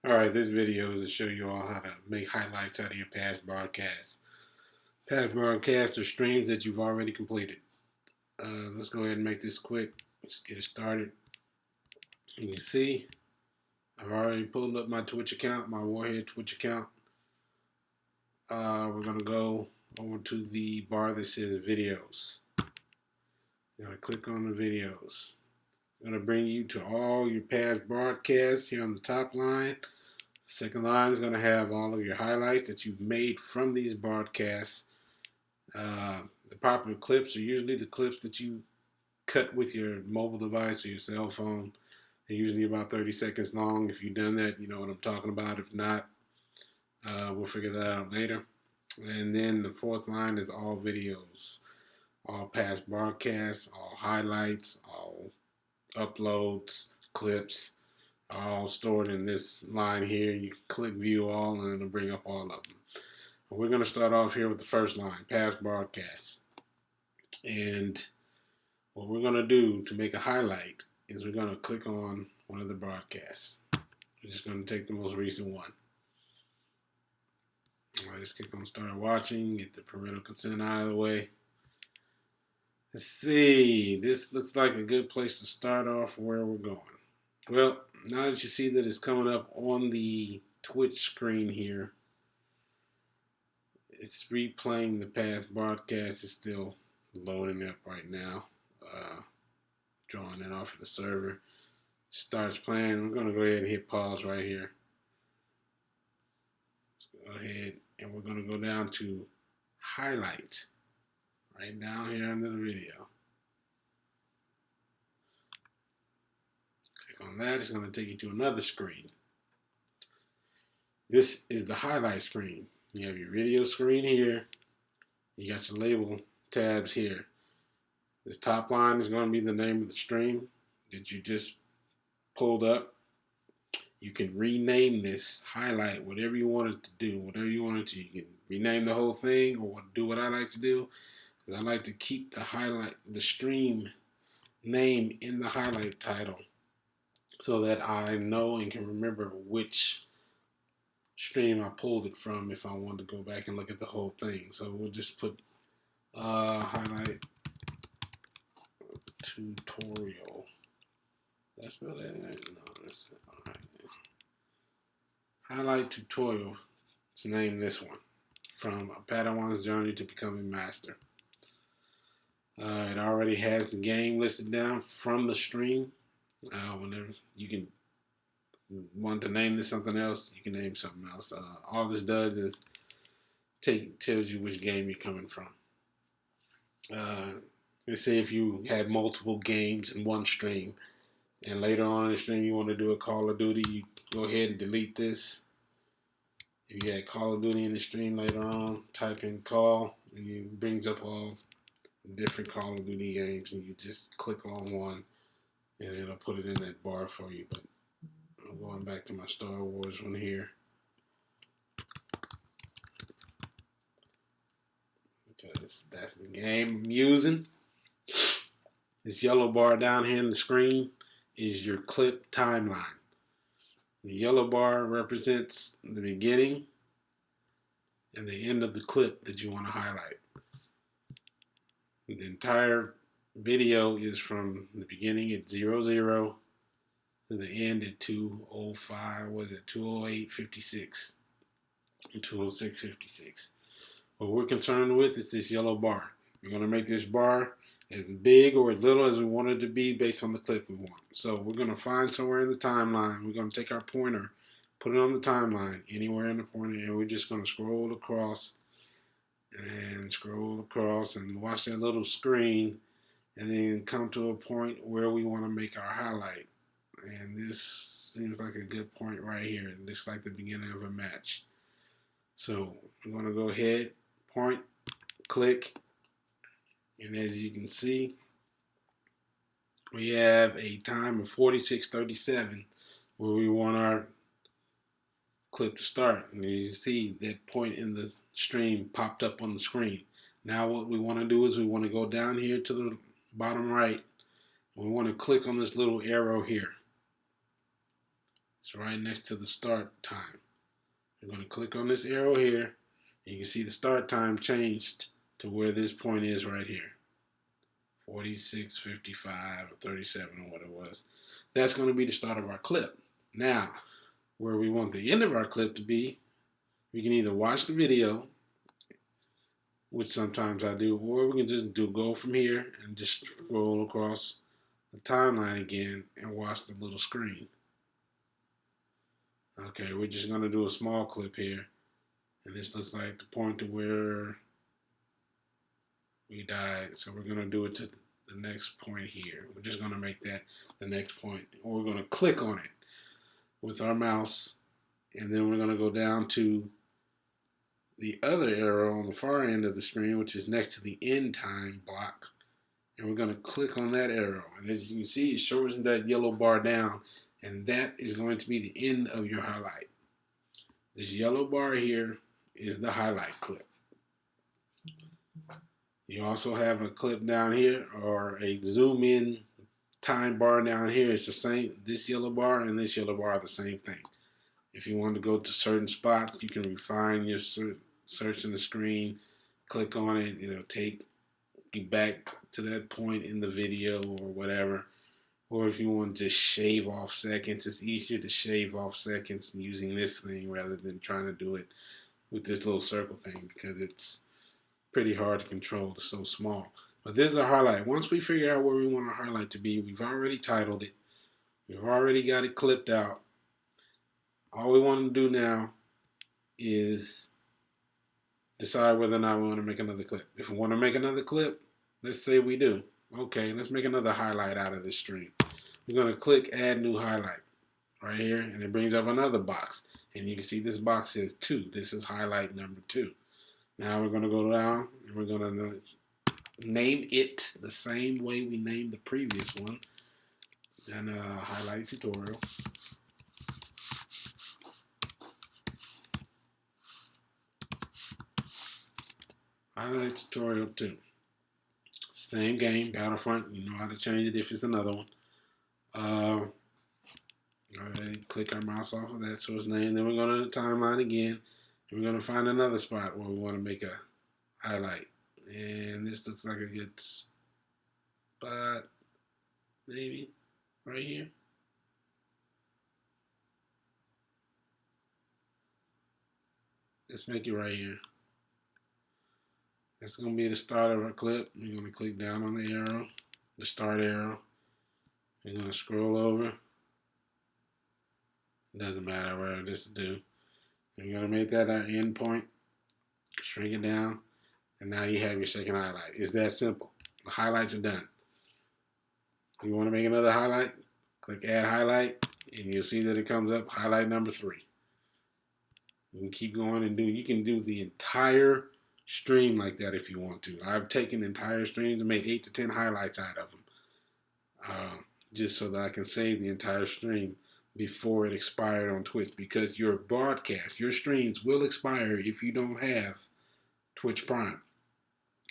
Alright, this video is to show you all how to make highlights out of your past broadcasts. Past broadcasts are streams that you've already completed. Let's go ahead and make this quick. Let's get it started. You can see I've already pulled up my Twitch account, my Warhead Twitch account. We're going to go over to the bar that says videos. You're going to click on the videos. It's going to bring you to all your past broadcasts here on the top line. Second line is going to have all of your highlights that you've made from these broadcasts. The popular clips are usually the clips that you cut with your mobile device or your cell phone. They're usually about 30 seconds long. If you've done that, you know what I'm talking about. If not, we'll figure that out later. And then the fourth line is all videos, all past broadcasts, all highlights, all uploads, clips, all stored in this line here. You click view all and it'll bring up all of them. We're going to start off here with the first line, past broadcasts. And what we're going to do to make a highlight is we're going to click on one of the broadcasts. We're just going to take the most recent one. All right, let's click on start watching, get the parental consent out of the way. Let's see, this looks like a good place to start off where we're going. Well, now that you see that it's coming up on the Twitch screen here, it's replaying the past broadcast. It's still loading up right now. Drawing it off of the server. Starts playing. I'm going to go ahead and hit pause right here. Let's go ahead and we're going to go down to highlight. Right down here under the video. Click on that. It's going to take you to another screen. This is the highlight screen. You have your video screen here. You got your label tabs here. This top line is going to be the name of the stream that you just pulled up. You can rename this highlight whatever you want it to do, whatever you want it to. You can rename the whole thing or do what I like to do. I like to keep the stream name in the highlight title so that I know and can remember which stream I pulled it from if I want to go back and look at the whole thing. So we'll just put highlight tutorial. Did I spell that? No, that's all right. Highlight tutorial. Let's name this one. From a Padawan's journey to becoming master. It already has the game listed down from the stream. Whenever you can want to name this something else, you can name something else. All this does is tells you which game you're coming from. Let's say if you had multiple games in one stream, and later on in the stream you want to do a Call of Duty, you go ahead and delete this. If you had Call of Duty in the stream later on, type in call, and it brings up all different Call of Duty games, and you just click on one, and it'll put it in that bar for you. But I'm going back to my Star Wars one here, because that's the game I'm using. This yellow bar down here in the screen is your clip timeline. The yellow bar represents the beginning and the end of the clip that you want to highlight. The entire video is from the beginning at 00 to the end at 2:05, was it 2:08:56 and 2:06:56. What we're concerned with is this yellow bar. We're going to make this bar as big or as little as we want it to be based on the clip we want. So we're going to find somewhere in the timeline. We're going to take our pointer, put it on the timeline, anywhere in the pointer, and we're just going to scroll across and watch that little screen, and then come to a point where we want to make our highlight. And this seems like a good point right here. It looks like the beginning of a match. So I'm going to go ahead, point, click, and as you can see, we have a time of 46:37 where we want our clip to start. And you see that point in the stream popped up on the screen. Now what we want to do is we want to go down here to the bottom right. We want to click on this little arrow here. It's right next to the start time. You're going to click on this arrow here, and you can see the start time changed to where this point is right here. 46:55 or 37 or what it was. That's going to be the start of our clip. Now, where we want the end of our clip to be, we can either watch the video, which sometimes I do, or we can just go from here and just scroll across the timeline again and watch the little screen. Okay, we're just going to do a small clip here, and this looks like the point to where we died, so we're going to do it to the next point here. We're just going to make that the next point, or we're going to click on it with our mouse, and then we're going to go down to the other arrow on the far end of the screen, which is next to the end time block, and we're going to click on that arrow, and as you can see, it shortens that yellow bar down, and that is going to be the end of your highlight. This yellow bar here is the highlight clip. You also have a clip down here, or a zoom in time bar down here. It's the same. This yellow bar and this yellow bar are the same thing. If you want to go to certain spots, you can refine your search in the screen, click on it, it'll take you back to that point in the video or whatever. Or if you want to just shave off seconds, it's easier to shave off seconds using this thing rather than trying to do it with this little circle thing, because it's pretty hard to control. It's so small. But there's a highlight. Once we figure out where we want our highlight to be, we've already titled it. We've already got it clipped out. All we want to do now is decide whether or not we want to make another clip. If we want to make another clip, let's say we do. Okay, let's make another highlight out of this stream. We're going to click Add New Highlight right here, and it brings up another box. And you can see this box says 2. This is highlight number 2. Now we're going to go down, and we're going to name it the same way we named the previous one. And highlight tutorial. Highlight tutorial 2. Same game, Battlefront. You know how to change it if it's another one. Alright, click our mouse off of that source name. Then we're going to the timeline again. And we're going to find another spot where we want to make a highlight. And this looks like a good spot. Maybe right here. Let's make it right here. That's going to be the start of our clip. We're going to click down on the arrow, the start arrow. We're going to scroll over. It doesn't matter where this is due. We're going to make that our end point. Shrink it down. And now you have your second highlight. It's that simple. The highlights are done. You want to make another highlight? Click Add Highlight. And you'll see that it comes up highlight number 3. You can keep going and you can do the entire stream like that if you want to. I've taken entire streams and made 8 to 10 highlights out of them, just so that I can save the entire stream before it expired on Twitch, because your broadcast, your streams will expire if you don't have Twitch Prime,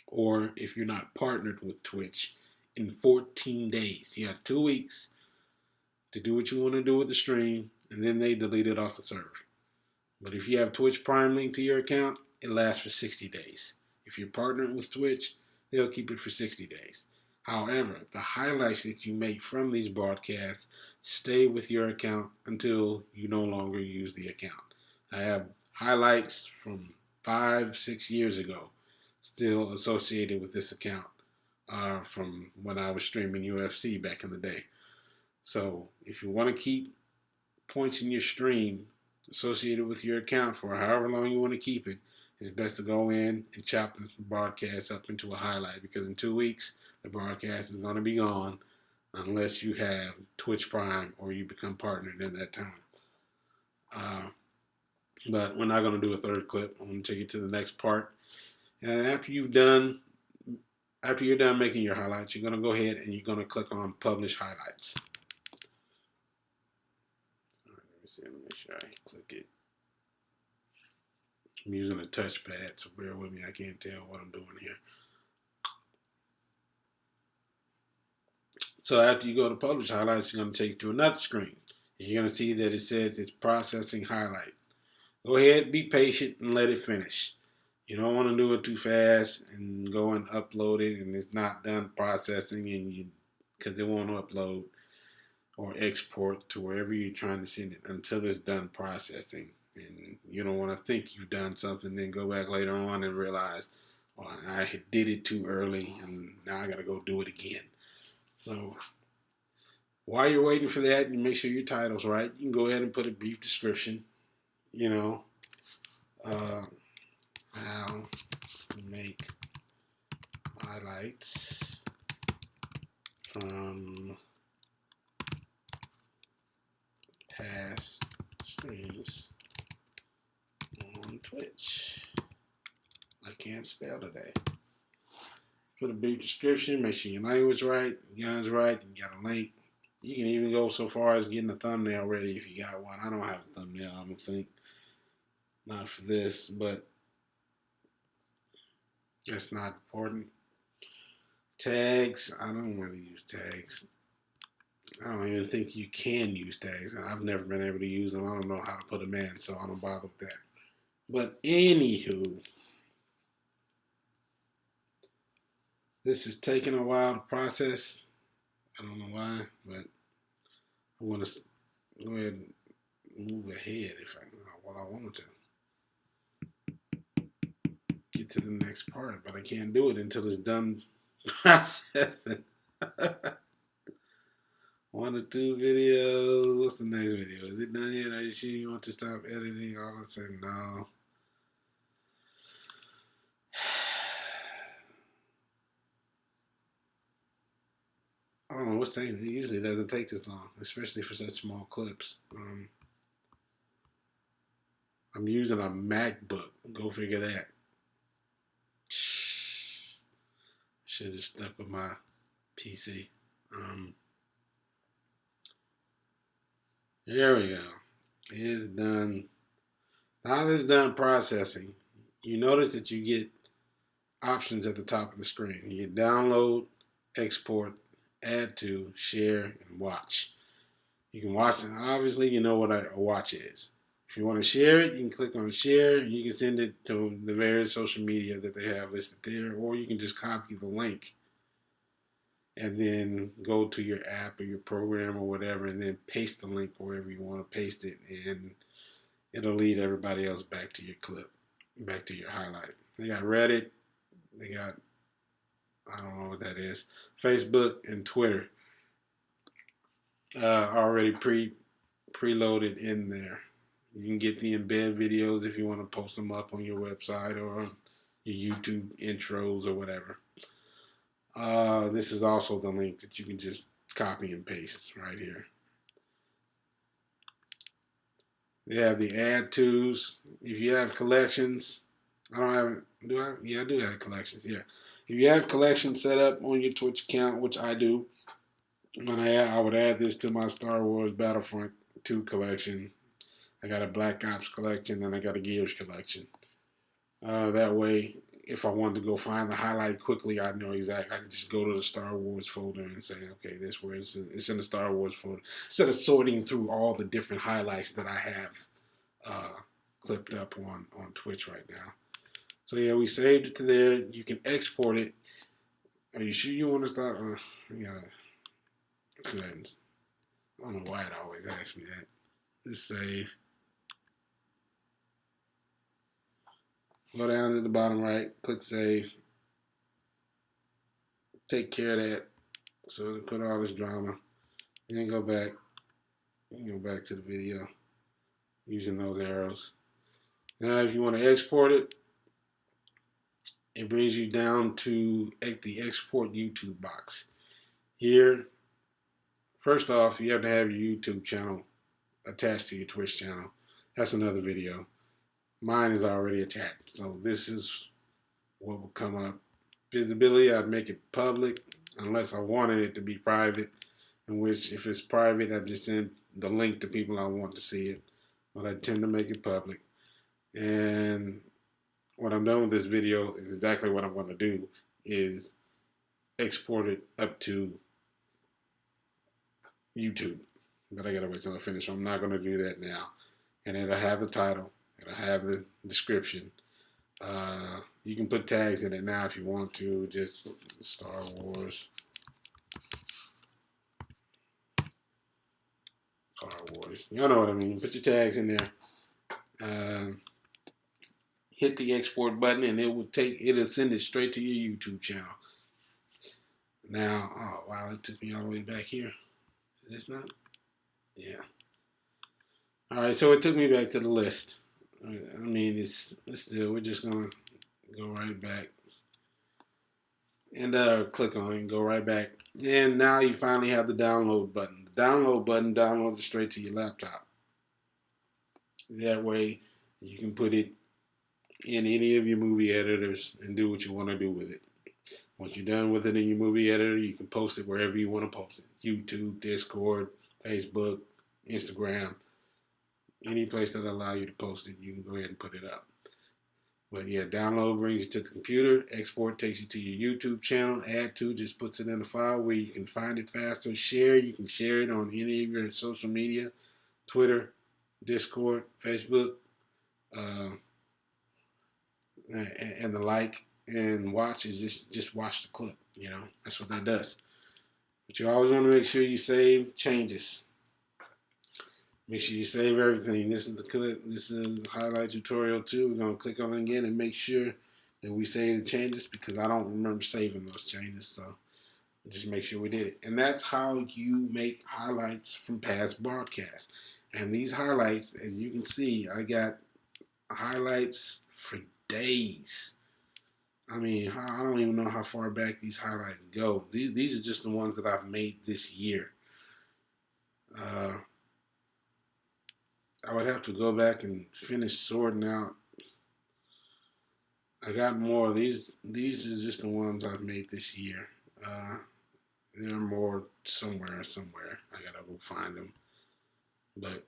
or if you're not partnered with Twitch in 14 days. You have 2 weeks to do what you want to do with the stream, and then they delete it off the server. But if you have Twitch Prime linked to your account, it lasts for 60 days. If you're partnered with Twitch, they'll keep it for 60 days. However, the highlights that you make from these broadcasts stay with your account until you no longer use the account. I have highlights from 5-6 years ago still associated with this account from when I was streaming UFC back in the day. So if you want to keep points in your stream associated with your account for however long you want to keep it, it's best to go in and chop the broadcast up into a highlight, because in 2 weeks, the broadcast is going to be gone unless you have Twitch Prime or you become partnered in that time. But we're not going to do a third clip. I'm going to take you to the next part. And after you're done making your highlights, you're going to go ahead and you're going to click on Publish Highlights. All right, let me see. Let me make sure I click it. I'm using a touchpad, so bear with me. I can't tell what I'm doing here. So after you go to Publish Highlights, it's going to take you to another screen. You're going to see that it says it's processing highlight. Go ahead, be patient, and let it finish. You don't want to do it too fast and go and upload it and it's not done processing, and you because it won't upload or export to wherever you're trying to send it until it's done processing. And you don't want to think you've done something, then go back later on and realize, well, I did it too early and now I got to go do it again. So while you're waiting for that, you make sure your title's right. You can go ahead and put a brief description. You know, how to make highlights from past streams on Twitch. I can't spell today. Put a brief description. Make sure your language right, your guns right. You got a link. You can even go so far as getting a thumbnail ready if you got one. I don't have a thumbnail, I don't think. Not for this, but that's not important. Tags. I don't really use tags. I don't even think you can use tags. I've never been able to use them. I don't know how to put them in, so I don't bother with that. But anywho, this is taking a while to process. I don't know why, but I want to go ahead and move ahead if I what I wanted to get to the next part, but I can't do it until it's done processing. 1 or 2 videos. What's the next video? Is it done yet? Are you sure you want to stop editing? All of a sudden, no. I don't know what's taking. It usually doesn't take this long, especially for such small clips. I'm using a MacBook. Go figure that. Should have stuck with my PC. There we go. It's done. Now that it's done processing, you notice that you get options at the top of the screen. You get download, export, add to, share, and watch. You can watch it. Obviously, you know what a watch is. If you want to share it, you can click on share. You can send it to the various social media that they have listed there, or you can just copy the link and then go to your app or your program or whatever and then paste the link wherever you want to paste it, and it'll lead everybody else back to your clip, back to your highlight. They got Reddit, they got, I don't know what that is, Facebook and Twitter already preloaded in there. You can get the embed videos if you want to post them up on your website or on your YouTube intros or whatever. This is also the link that you can just copy and paste right here. They have the add tos. If you have collections, I don't have, do I? Yeah, I do have collections. Yeah. If you have collections set up on your Twitch account, which I do, I would add this to my Star Wars Battlefront 2 collection. I got a Black Ops collection and I got a Gears collection. That way, if I wanted to go find the highlight quickly, I know exactly. I can just go to the Star Wars folder and say, okay, this where it's in the Star Wars folder. Instead of sorting through all the different highlights that I have clipped up on Twitch right now. So yeah, we saved it to there. You can export it. Are you sure you want to start? You gotta go ahead and, I don't know why it always asks me that. Just save. Go down to the bottom right, click save. Take care of that. So put all this drama. Then go back. You can go back to the video using those arrows. Now if you want to export it, it brings you down to the export YouTube box. Here, first off, you have to have your YouTube channel attached to your Twitch channel. That's another video. Mine is already attached. So this is what will come up. Visibility, I'd make it public unless I wanted it to be private, in which if it's private, I just send the link to people I want to see it. But I tend to make it public. And when I'm done with this video is exactly what I'm going to do is export it up to YouTube. but I gotta wait till I finish. So I'm not gonna do that now. And it'll have the title. It'll have the description. You can put tags in it now if you want to. Just Star Wars. Star Wars. Y'all know what I mean. Put your tags in there. Hit the export button, and it'll send it straight to your YouTube channel. Now, oh wow, it took me all the way back here. Is this not? Yeah. All right, so it took me back to the list. I mean, it's still. We're just gonna go right back and click on it and go right back. And now you finally have the download button. The download button downloads it straight to your laptop. That way, you can put it in any of your movie editors and do what you want to do with it. Once you're done with it in your movie editor, you can post it wherever you want to post it. YouTube, Discord, Facebook, Instagram, any place that allow you to post it, you can go ahead and put it up. But yeah, download brings you to the computer. Export takes you to your YouTube channel. Add to just puts it in a file where you can find it faster. Share, you can share it on any of your social media, Twitter, Discord, Facebook, uh, and the like. And watch is just watch the clip. You know, that's what that does. But you always want to make sure you save changes. Make sure you save everything. This is the clip. This is the highlight tutorial 2. We're going to click on it again and make sure that we save the changes because I don't remember saving those changes. So just make sure we did it. And that's how you make highlights from past broadcasts. And these highlights, as you can see, I got highlights for days. I mean, I don't even know how far back these highlights go. These are just the ones that I've made this year. I would have to go back and finish sorting out. I got more. These are just the ones I've made this year. There are more somewhere. I gotta go find them. But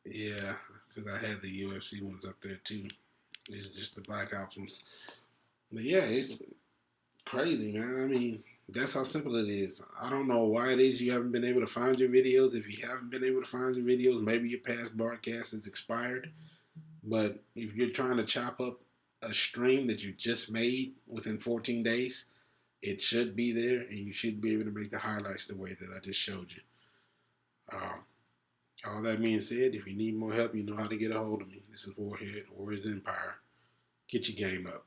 yeah, because I had the UFC ones up there too. These are just the Black Ops ones. But yeah, it's crazy, man. I mean, that's how simple it is. I don't know why it is you haven't been able to find your videos. If you haven't been able to find your videos, maybe your past broadcast is expired. But if you're trying to chop up a stream that you just made within 14 days, it should be there, and you should be able to make the highlights the way that I just showed you. All that being said, if you need more help, you know how to get a hold of me. This is Warhead, Warriors Empire. Get your game up.